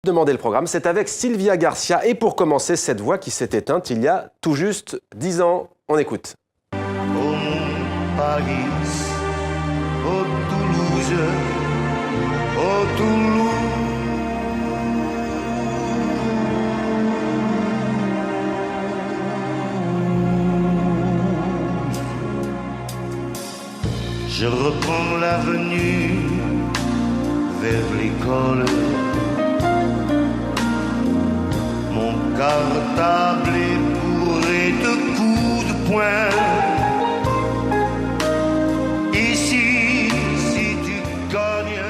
Demandez le programme, c'est avec Sylvia Garcia. Et pour commencer, cette voix qui s'est éteinte il y a tout juste 10 ans. On écoute. Au Paris, au Toulouse, au Toulouse. Je reprends l'avenue vers l'école. Mon cartable est bourré de coups de poing. Ici, si tu gagnes,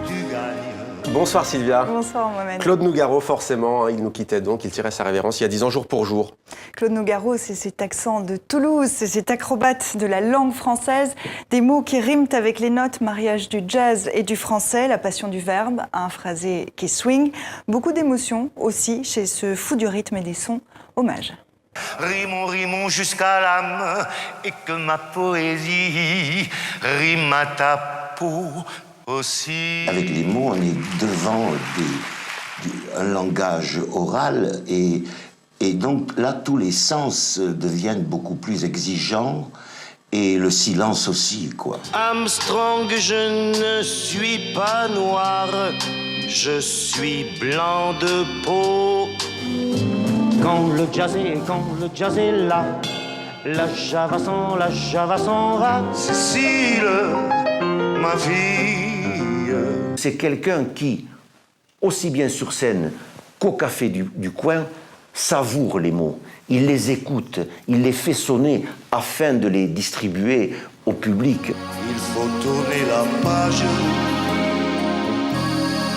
tu gagnes. Bonsoir Sylvia. Bonsoir Mohamed. Claude Nougaro, forcément, il nous quittait donc, il tirait sa révérence il y a 10 ans jour pour jour. Claude Nougaro, c'est cet accent de Toulouse, c'est cet acrobate de la langue française, des mots qui riment avec les notes, mariage du jazz et du français, la passion du verbe, un phrasé qui swing, beaucoup d'émotions aussi chez ce fou du rythme et des sons. Hommage. Rimons, rimons jusqu'à l'âme, et que ma poésie rime à ta peau aussi. Avec les mots, on est devant un langage oral et donc là, tous les sens deviennent beaucoup plus exigeants et le silence aussi, quoi. Armstrong, je ne suis pas noir, je suis blanc de peau. Quand le jazz est là, la java s'en va. Cécile, ma fille. C'est quelqu'un qui, aussi bien sur scène qu'au café du coin, savoure les mots. Il les écoute, il les fait sonner afin de les distribuer au public. Il faut tourner la page,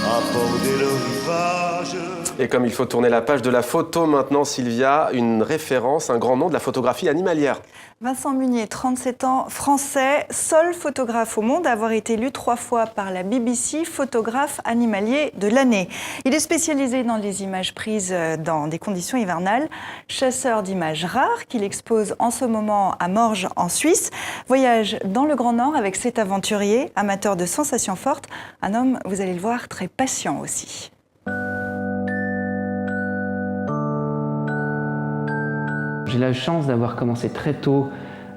aborder le rivage. Et comme il faut tourner la page de la photo maintenant, Sylvia, une référence, un grand nom de la photographie animalière. Vincent Munier, 37 ans, français, seul photographe au monde à avoir été élu 3 fois par la BBC photographe animalier de l'année. Il est spécialisé dans les images prises dans des conditions hivernales, chasseur d'images rares qu'il expose en ce moment à Morges en Suisse, voyage dans le Grand Nord avec cet aventurier, amateur de sensations fortes, un homme, vous allez le voir, très patient aussi. J'ai la chance d'avoir commencé très tôt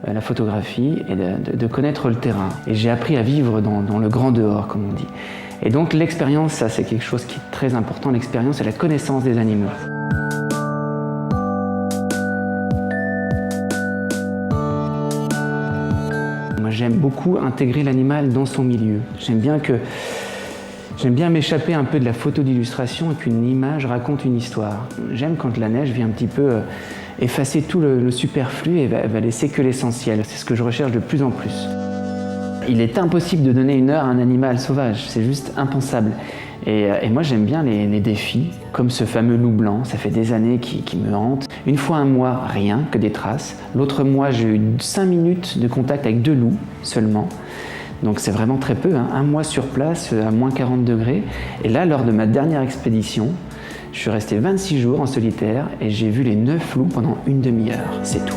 la photographie et de connaître le terrain. Et j'ai appris à vivre dans le grand dehors, comme on dit. Et donc l'expérience, ça c'est quelque chose qui est très important, l'expérience et la connaissance des animaux. Moi j'aime beaucoup intégrer l'animal dans son milieu. J'aime bien m'échapper un peu de la photo d'illustration et qu'une image raconte une histoire. J'aime quand la neige vient un petit peu effacer tout le superflu et va laisser que l'essentiel. C'est ce que je recherche de plus en plus. Il est impossible de donner une heure à un animal sauvage, c'est juste impensable. Et moi j'aime bien les défis, comme ce fameux loup blanc, ça fait des années qu'il me hante. Une fois un mois, rien, que des traces. L'autre mois, j'ai eu 5 minutes de contact avec 2 loups seulement. Donc c'est vraiment très peu, hein. Un mois sur place à moins 40 degrés. Et là, lors de ma dernière expédition, je suis resté 26 jours en solitaire et j'ai vu les 9 loups pendant une demi-heure, c'est tout.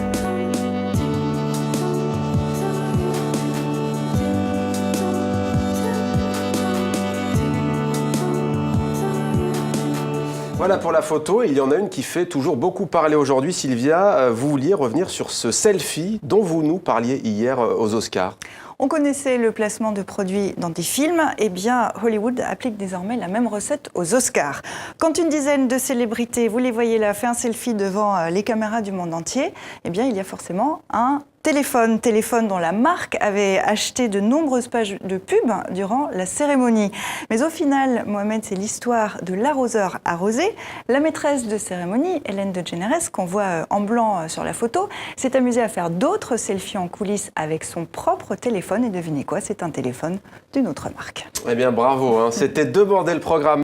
Voilà pour la photo, il y en a une qui fait toujours beaucoup parler aujourd'hui. Sylvia, vous vouliez revenir sur ce selfie dont vous nous parliez hier aux Oscars. On connaissait le placement de produits dans des films, eh bien Hollywood applique désormais la même recette aux Oscars. Quand une dizaine de célébrités, vous les voyez là, fait un selfie devant les caméras du monde entier, eh bien il y a forcément un téléphone dont la marque avait acheté de nombreuses pages de pub durant la cérémonie. Mais au final, Mohamed, c'est l'histoire de l'arroseur arrosé. La maîtresse de cérémonie, Ellen DeGeneres, qu'on voit en blanc sur la photo, s'est amusée à faire d'autres selfies en coulisses avec son propre téléphone. Et devinez quoi, c'est un téléphone d'une autre marque. Eh bien bravo, hein. C'était Demandez le programme.